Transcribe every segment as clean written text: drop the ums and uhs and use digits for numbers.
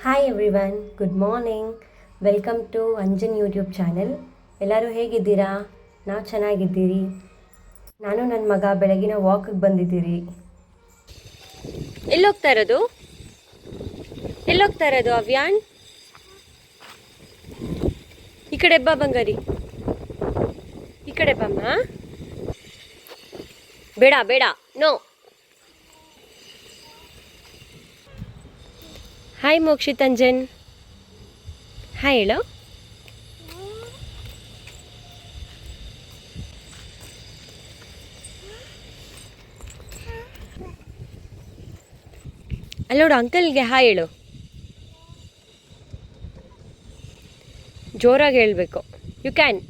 Hi everyone, good morning. Welcome to Anjan YouTube channel. ಎಲ್ಲರೂ ಹೇಗಿದ್ದೀರಾ? ನಾವು ಚೆನ್ನಾಗಿದ್ದೀರಿ. ನಾನು ನನ್ನ ಮಗ ಬೆಳಗಿನ ವಾಕಿಗೆ ಬಂದಿದ್ದೀರಿ. ಎಲ್ಲೋಗ್ತಾ ಇರೋದು ಅವ್ಯಾನ್? ಈ ಕಡೆ ಬಾ ಬಂಗಾರಿ, ಈ ಕಡೆ ಬಮ್ಮ. ಬೇಡ ಬೇಡ, no. Hi Mokshith Anjan, hi ಹೇಳೋ. ಅಲ್ಲೋಡು, ಅಂಕಲ್ಗೆ ಹಾಯ್ ಹೇಳು. ಜೋರಾಗಿ ಹೇಳಬೇಕು. You can.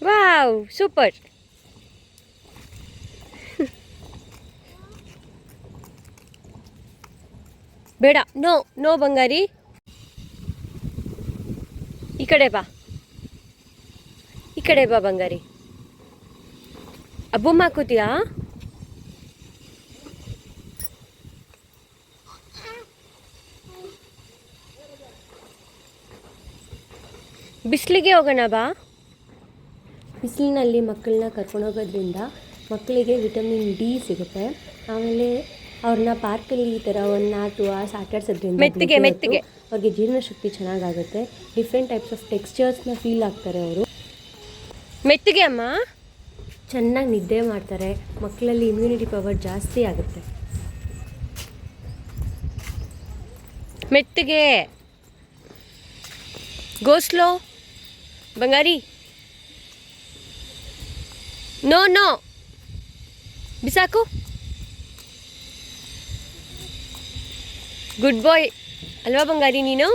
Wow, super. ಬೇಡ, ನೋ ನೋ ಬಂಗಾರಿ. ಈ ಕಡೆ ಬಾ, ಈ ಕಡೆ ಬಾ ಬಂಗಾರಿ. ಅಬ್ಬಮ್ಮ ಕೂತಿಯಾ? ಬಿಸಿಲಿಗೆ ಹೋಗೋಣ ಬಾ. ಬಿಸಿಲಿನಲ್ಲಿ ಮಕ್ಕಳನ್ನ ಕರ್ಕೊಂಡೋಗೋದ್ರಿಂದ ಮಕ್ಕಳಿಗೆ ವಿಟಮಿನ್ ಡಿ ಸಿಗುತ್ತೆ. ಆಮೇಲೆ ಅವ್ರನ್ನ ಪಾರ್ಕಲ್ಲಿ ಈ ಥರ 1 or 2 hours ಆಟಾಡ್ಸೋದ್ರಿಂದ ಅವ್ರಿಗೆ ಜೀರ್ಣಶಕ್ತಿ ಚೆನ್ನಾಗಾಗುತ್ತೆ. ಡಿಫ್ರೆಂಟ್ ಟೈಪ್ಸ್ ಆಫ್ ಟೆಕ್ಸ್ಚರ್ಸ್ನ ಫೀಲ್ ಆಗ್ತಾರೆ ಅವರು. ಮೆತ್ತಿಗೆ ಅಮ್ಮ. ಚೆನ್ನಾಗಿ ನಿದ್ದೆ ಮಾಡ್ತಾರೆ. ಮಕ್ಕಳಲ್ಲಿ ಇಮ್ಯುನಿಟಿ ಪವರ್ ಜಾಸ್ತಿ ಆಗುತ್ತೆ. ಮೆತ್ತಿಗೆ ಗೋಸ್ಲೋ ಬಂಗಾರಿ. ನೋ ನೋ, ಬಿಸಾಕು. ಗುಡ್ ಬಾಯ್ ಅಲ್ವಾ ಬಂಗಾರಿ ನೀನು?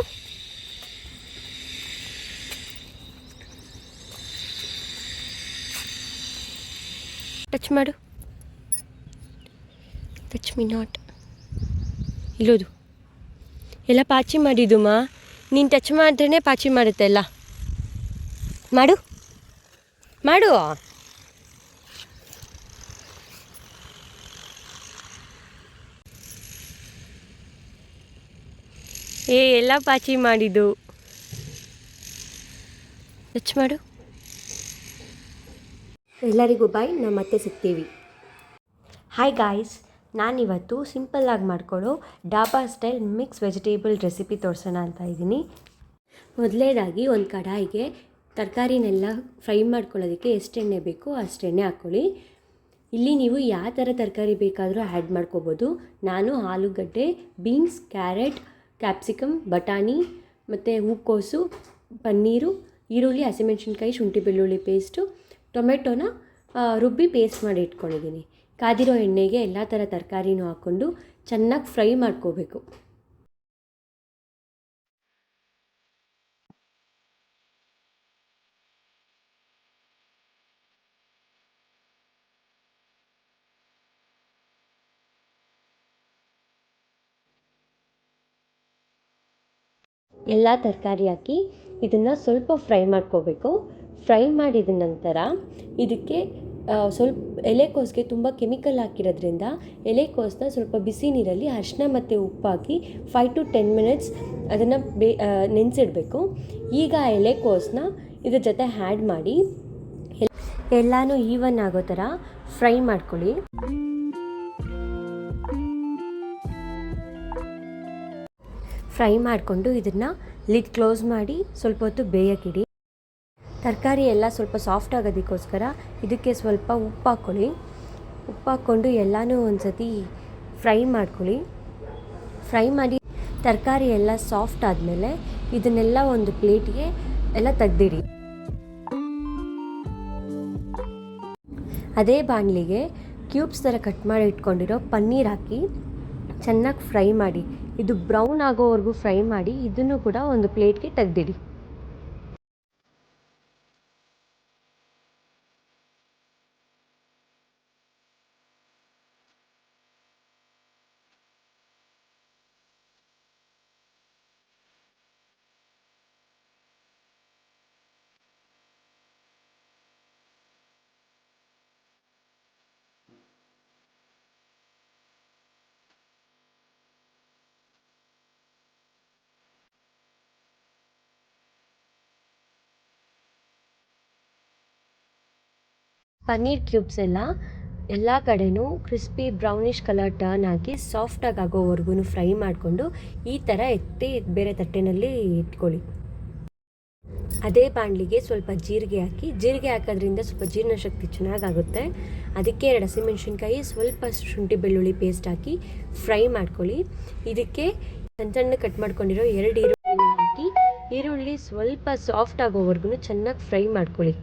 ಟಚ್ ಮಾಡು. Touch me not. ಇಲ್ಲೋದು ಎಲ್ಲ ಪಾಚಿ ಮಾಡಿದ್ದುಮ್ಮ. ನೀನು ಟಚ್ ಮಾಡಿದ್ರೇ ಪಾಚಿ ಮಾಡುತ್ತೆ ಎಲ್ಲ. ಮಾಡು ಮಾಡು. ಎಲ್ಲ ಪಾಚಿ ಮಾಡಿದ್ದು. ಟಚ್ ಮಾಡು. ಎಲ್ಲರಿಗೂ ಬಾಯ್, ನಾವು ಮತ್ತೆ ಸಿಗ್ತೀವಿ. ಹಾಯ್ ಗಾಯ್ಸ್, ನಾನಿವತ್ತು ಸಿಂಪಲ್ಲಾಗಿ ಮಾಡ್ಕೊಳ್ಳೋ dhaba style mix vegetable recipe ತೋರಿಸೋಣ ಅಂತ ಇದ್ದೀನಿ. ಮೊದಲನೇದಾಗಿ ಒಂದು ಕಡಾಯಿಗೆ ತರಕಾರಿನೆಲ್ಲ ಫ್ರೈ ಮಾಡ್ಕೊಳ್ಳೋದಕ್ಕೆ ಎಷ್ಟು ಎಣ್ಣೆ ಬೇಕೋ ಅಷ್ಟು ಎಣ್ಣೆ ಹಾಕ್ಕೊಳ್ಳಿ. ಇಲ್ಲಿ ನೀವು ಯಾವ ಥರ ತರಕಾರಿ ಬೇಕಾದರೂ ಆ್ಯಡ್ ಮಾಡ್ಕೋಬೋದು. ನಾನು ಆಲೂಗಡ್ಡೆ, ಬೀನ್ಸ್, ಕ್ಯಾರೆಟ್, ಕ್ಯಾಪ್ಸಿಕಮ್, ಬಟಾಣಿ ಮತ್ತು ಹೂಕೋಸು, ಪನ್ನೀರು, ಈರುಳ್ಳಿ, ಹಸಿಮೆಣ್ಸಿನ್ಕಾಯಿ, ಶುಂಠಿ ಬೆಳ್ಳುಳ್ಳಿ ಪೇಸ್ಟು, ಟೊಮೆಟೊನ ರುಬ್ಬಿ ಪೇಸ್ಟ್ ಮಾಡಿ ಇಟ್ಕೊಂಡಿದ್ದೀನಿ. ಕಾದಿರೋ ಎಣ್ಣೆಗೆ ಎಲ್ಲ ಥರ ತರಕಾರಿನೂ ಹಾಕ್ಕೊಂಡು ಚೆನ್ನಾಗಿ ಫ್ರೈ ಮಾಡ್ಕೋಬೇಕು. ಎಲ್ಲ ತರಕಾರಿ ಹಾಕಿ ಇದನ್ನು ಸ್ವಲ್ಪ ಫ್ರೈ ಮಾಡ್ಕೋಬೇಕು. ಫ್ರೈ ಮಾಡಿದ ನಂತರ ಇದಕ್ಕೆ ಸ್ವಲ್ಪ ಎಲೆಕೋಸಿಗೆ ತುಂಬ ಕೆಮಿಕಲ್ ಹಾಕಿರೋದ್ರಿಂದ ಎಲೆಕೋಸನ್ನ ಸ್ವಲ್ಪ ಬಿಸಿ ನೀರಲ್ಲಿ ಅರಿಶಿನ ಮತ್ತು ಉಪ್ಪು ಹಾಕಿ 5 to 10 minutes ಅದನ್ನು ನೆನೆಸಿಡಬೇಕು. ಈಗ ಎಲೆಕೋಸನ್ನ ಇದ್ರ ಜೊತೆ ಆ್ಯಡ್ ಮಾಡಿ ಎಲ್ಲನೂ ಈವನ್ ಆಗೋ ಥರ ಫ್ರೈ ಮಾಡ್ಕೊಳ್ಳಿ. ಫ್ರೈ ಮಾಡಿಕೊಂಡು ಇದನ್ನು ಲಿಡ್ ಕ್ಲೋಸ್ ಮಾಡಿ ಸ್ವಲ್ಪ ಹೊತ್ತು ಬೇಯಕ್ಕಿಡಿ. ತರಕಾರಿ ಎಲ್ಲ ಸ್ವಲ್ಪ ಸಾಫ್ಟ್ ಆಗೋದಕ್ಕೋಸ್ಕರ ಇದಕ್ಕೆ ಸ್ವಲ್ಪ ಉಪ್ಪು ಹಾಕ್ಕೊಳ್ಳಿ. ಉಪ್ಪು ಹಾಕ್ಕೊಂಡು ಎಲ್ಲನೂ ಒಂದು ಸತಿ ಫ್ರೈ ಮಾಡ್ಕೊಳ್ಳಿ. ಫ್ರೈ ಮಾಡಿ ತರಕಾರಿ ಎಲ್ಲ ಸಾಫ್ಟ್ ಆದಮೇಲೆ ಇದನ್ನೆಲ್ಲ ಒಂದು ಪ್ಲೇಟ್ಗೆ ಎಲ್ಲ ತೆಗ್ದಿಡಿ. ಅದೇ ಬಾಣಲಿಗೆ ಕ್ಯೂಬ್ಸ್ ಥರ ಕಟ್ ಮಾಡಿ ಇಟ್ಕೊಂಡಿರೋ ಪನ್ನೀರ್ ಹಾಕಿ ಚೆನ್ನಾಗಿ ಫ್ರೈ ಮಾಡಿ. ಇದು ಬ್ರೌನ್ ಆಗೋವರೆಗೂ ಫ್ರೈ ಮಾಡಿ ಇದನ್ನು ಕೂಡ ಒಂದು ಪ್ಲೇಟ್ಗೆ ತೆಗ್ದಿಡಿ. ಪನ್ನೀರ್ ಕ್ಯೂಬ್ಸ್ ಎಲ್ಲ ಕಡೆನೂ ಕ್ರಿಸ್ಪಿ ಬ್ರೌನಿಷ್ ಕಲರ್ ಟರ್ನ್ ಆಗಿ ಸಾಫ್ಟಾಗಿ ಆಗೋವರೆಗೂ ಫ್ರೈ ಮಾಡಿಕೊಂಡು ಈ ಥರ ಎತ್ತಿ ಬೇರೆ ತಟ್ಟೆನಲ್ಲಿ ಇಟ್ಕೊಳ್ಳಿ. ಅದೇ ಬಾಣಲಿಗೆ ಸ್ವಲ್ಪ ಜೀರಿಗೆ ಹಾಕಿ, ಜೀರಿಗೆ ಹಾಕೋದ್ರಿಂದ ಸ್ವಲ್ಪ ಜೀರ್ಣಶಕ್ತಿ ಚೆನ್ನಾಗಾಗುತ್ತೆ. ಅದಕ್ಕೆ 2 ಹಸಿಮೆಣ್ಸಿನ್ಕಾಯಿ, ಸ್ವಲ್ಪ ಶುಂಠಿ ಬೆಳ್ಳುಳ್ಳಿ ಪೇಸ್ಟ್ ಹಾಕಿ ಫ್ರೈ ಮಾಡ್ಕೊಳ್ಳಿ. ಇದಕ್ಕೆ ಸಣ್ಣ ಸಣ್ಣ ಕಟ್ ಮಾಡ್ಕೊಂಡಿರೋ 2 ಈರುಳ್ಳಿ ಹಾಕಿ, ಈರುಳ್ಳಿ ಸ್ವಲ್ಪ ಸಾಫ್ಟ್ ಆಗೋವರೆಗೂ ಚೆನ್ನಾಗಿ ಫ್ರೈ ಮಾಡ್ಕೊಳ್ಳಿ.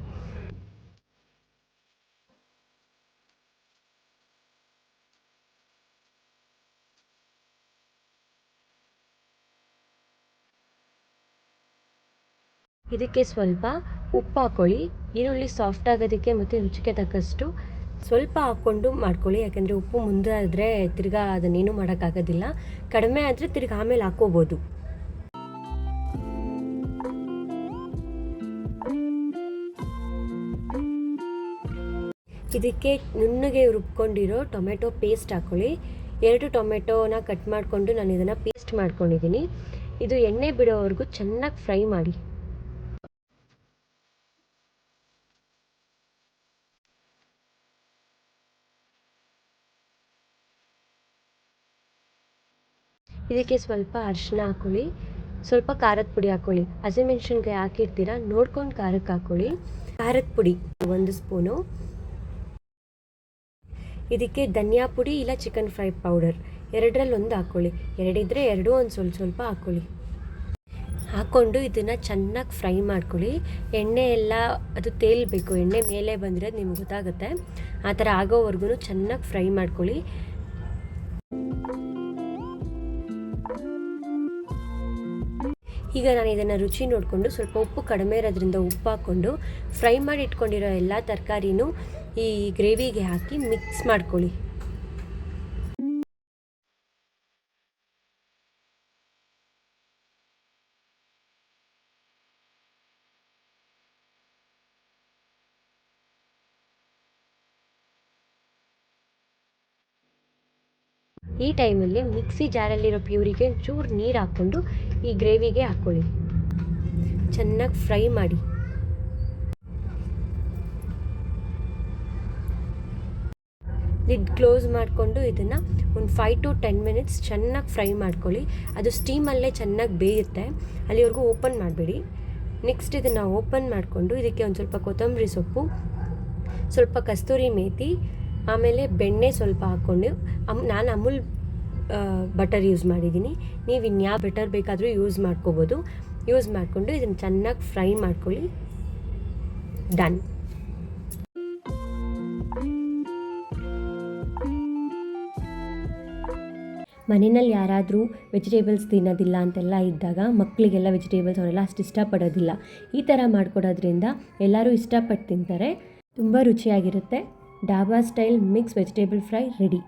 ಇದಕ್ಕೆ ಸ್ವಲ್ಪ ಉಪ್ಪು ಹಾಕ್ಕೊಳ್ಳಿ. ಈರುಳ್ಳಿ ಸಾಫ್ಟ್ ಆಗೋದಕ್ಕೆ ಮತ್ತು ರುಚಿಗೆ ತಕ್ಕಷ್ಟು ಸ್ವಲ್ಪ ಹಾಕ್ಕೊಂಡು ಮಾಡ್ಕೊಳ್ಳಿ. ಯಾಕೆಂದರೆ ಉಪ್ಪು ಮುಂದೆ ಆದರೆ ತಿರ್ಗಾ ಅದನ್ನೇನು ಮಾಡೋಕ್ಕಾಗೋದಿಲ್ಲ. ಕಡಿಮೆ ಆದರೆ ತಿರ್ಗಿ ಆಮೇಲೆ ಹಾಕ್ಕೋಬೋದು. ಇದಕ್ಕೆ ನುಣ್ಣಗೆ ರುಬ್ಕೊಂಡಿರೋ ಟೊಮೆಟೊ ಪೇಸ್ಟ್ ಹಾಕ್ಕೊಳ್ಳಿ. 2 ಟೊಮೆಟೊನ ಕಟ್ ಮಾಡಿಕೊಂಡು ನಾನು ಇದನ್ನು ಪೇಸ್ಟ್ ಮಾಡ್ಕೊಂಡಿದ್ದೀನಿ. ಇದು ಎಣ್ಣೆ ಬಿಡೋವರೆಗೂ ಚೆನ್ನಾಗಿ ಫ್ರೈ ಮಾಡಿ. ಇದಕ್ಕೆ ಸ್ವಲ್ಪ ಅರಿಶಿನ ಹಾಕ್ಕೊಳ್ಳಿ, ಸ್ವಲ್ಪ ಖಾರದ ಪುಡಿ ಹಾಕ್ಕೊಳ್ಳಿ. ಹಸಿಮೆಣ್ಸಿನ್ಕಾಯಿ ಹಾಕಿರ್ತೀರ, ನೋಡ್ಕೊಂಡು ಖಾರಕ್ಕೆ ಹಾಕ್ಕೊಳ್ಳಿ. ಖಾರದ ಪುಡಿ 1 ಸ್ಪೂನು. ಇದಕ್ಕೆ ಧನಿಯಾ ಪುಡಿ ಇಲ್ಲ ಚಿಕನ್ ಫ್ರೈ ಪೌಡರ್ 2ರಲ್ಲಿ 1 ಹಾಕ್ಕೊಳ್ಳಿ. 2 ಇದ್ದರೆ 2, ಒಂದು ಸ್ವಲ್ಪ ಹಾಕ್ಕೊಳ್ಳಿ. ಹಾಕ್ಕೊಂಡು ಇದನ್ನು ಚೆನ್ನಾಗಿ ಫ್ರೈ ಮಾಡ್ಕೊಳ್ಳಿ. ಎಣ್ಣೆ ಎಲ್ಲ ಅದು ತೇಲ್ಬೇಕು, ಎಣ್ಣೆ ಮೇಲೆ ಬಂದರೆ ನಿಮ್ಗೆ ಗೊತ್ತಾಗುತ್ತೆ. ಆ ಥರ ಆಗೋವರೆಗೂ ಚೆನ್ನಾಗಿ ಫ್ರೈ ಮಾಡ್ಕೊಳ್ಳಿ. ಈಗ ನಾನು ಇದನ್ನು ರುಚಿ ನೋಡಿಕೊಂಡು ಸ್ವಲ್ಪ ಉಪ್ಪು ಕಡಿಮೆ ಇರೋದ್ರಿಂದ ಉಪ್ಪು ಹಾಕ್ಕೊಂಡು ಫ್ರೈ ಮಾಡಿ ಇಟ್ಕೊಂಡಿರೋ ಎಲ್ಲ ತರಕಾರಿನೂ ಈ ಗ್ರೇವಿಗೆ ಹಾಕಿ ಮಿಕ್ಸ್ ಮಾಡ್ಕೊಳ್ಳಿ. ಈ ಟೈಮಲ್ಲಿ ಮಿಕ್ಸಿ ಜಾರಲ್ಲಿರೋ ಪ್ಯೂರಿಗೆ ಚೂರು ನೀರು ಹಾಕ್ಕೊಂಡು ಈ ಗ್ರೇವಿಗೆ ಹಾಕ್ಕೊಳ್ಳಿ. ಚೆನ್ನಾಗಿ ಫ್ರೈ ಮಾಡಿ. ಲಿಡ್ ಕ್ಲೋಸ್ ಮಾಡಿಕೊಂಡು ಇದನ್ನು ಒಂದು 5 to 10 ಮಿನಿಟ್ಸ್ ಚೆನ್ನಾಗಿ ಫ್ರೈ ಮಾಡ್ಕೊಳ್ಳಿ. ಅದು ಸ್ಟೀಮಲ್ಲೇ ಚೆನ್ನಾಗಿ ಬೇಯುತ್ತೆ, ಅಲ್ಲಿವರೆಗೂ ಓಪನ್ ಮಾಡಬೇಡಿ. ನೆಕ್ಸ್ಟ್ ಇದನ್ನು ಓಪನ್ ಮಾಡಿಕೊಂಡು ಇದಕ್ಕೆ ಒಂದು ಸ್ವಲ್ಪ ಕೊತ್ತಂಬರಿ ಸೊಪ್ಪು, ಸ್ವಲ್ಪ ಕಸ್ತೂರಿ ಮೇಥಿ, ಆಮೇಲೆ ಬೆಣ್ಣೆ ಸ್ವಲ್ಪ ಹಾಕ್ಕೊಂಡು, ನಾನು ಅಮೂಲ್ ಬಟರ್ ಯೂಸ್ ಮಾಡಿದ್ದೀನಿ. ನೀವು ಇನ್ಯಾವ ಬಟರ್ ಬೇಕಾದರೂ ಯೂಸ್ ಮಾಡ್ಕೋಬೋದು. ಯೂಸ್ ಮಾಡಿಕೊಂಡು ಇದನ್ನು ಚೆನ್ನಾಗಿ ಫ್ರೈ ಮಾಡ್ಕೊಳ್ಳಿ. ಡನ್. ಮನೆಯಲ್ಲಿ ಯಾರಾದರೂ ವೆಜಿಟೇಬಲ್ಸ್ ತಿನ್ನೋದಿಲ್ಲ ಅಂತೆಲ್ಲ ಇದ್ದಾಗ ಮಕ್ಕಳಿಗೆಲ್ಲ ವೆಜಿಟೇಬಲ್ಸ್ ಅವರೆಲ್ಲ ಅಷ್ಟು ಇಷ್ಟಪಡೋದಿಲ್ಲ. ಈ ಥರ ಮಾಡಿಕೊಡೋದ್ರಿಂದ ಎಲ್ಲರೂ ಇಷ್ಟಪಟ್ಟು ತಿಂತಾರೆ. ತುಂಬ ರುಚಿಯಾಗಿರುತ್ತೆ. Dhaba style mix vegetable fry ready.